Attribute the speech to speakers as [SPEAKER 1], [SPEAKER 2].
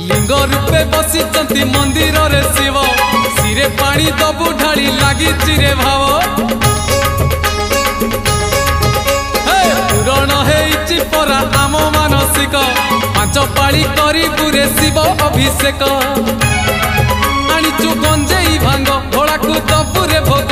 [SPEAKER 1] लिंग रूपे बसिचंती मंदिर रे शिव सिरे पानी दबु ढाली लागी चिरे भाव पूरण हेइछि परा आम मानसिक पांच पाली करी पुरे शिव अभिषेक आनिचु गंजेई भांग भोला को दबुरे भोग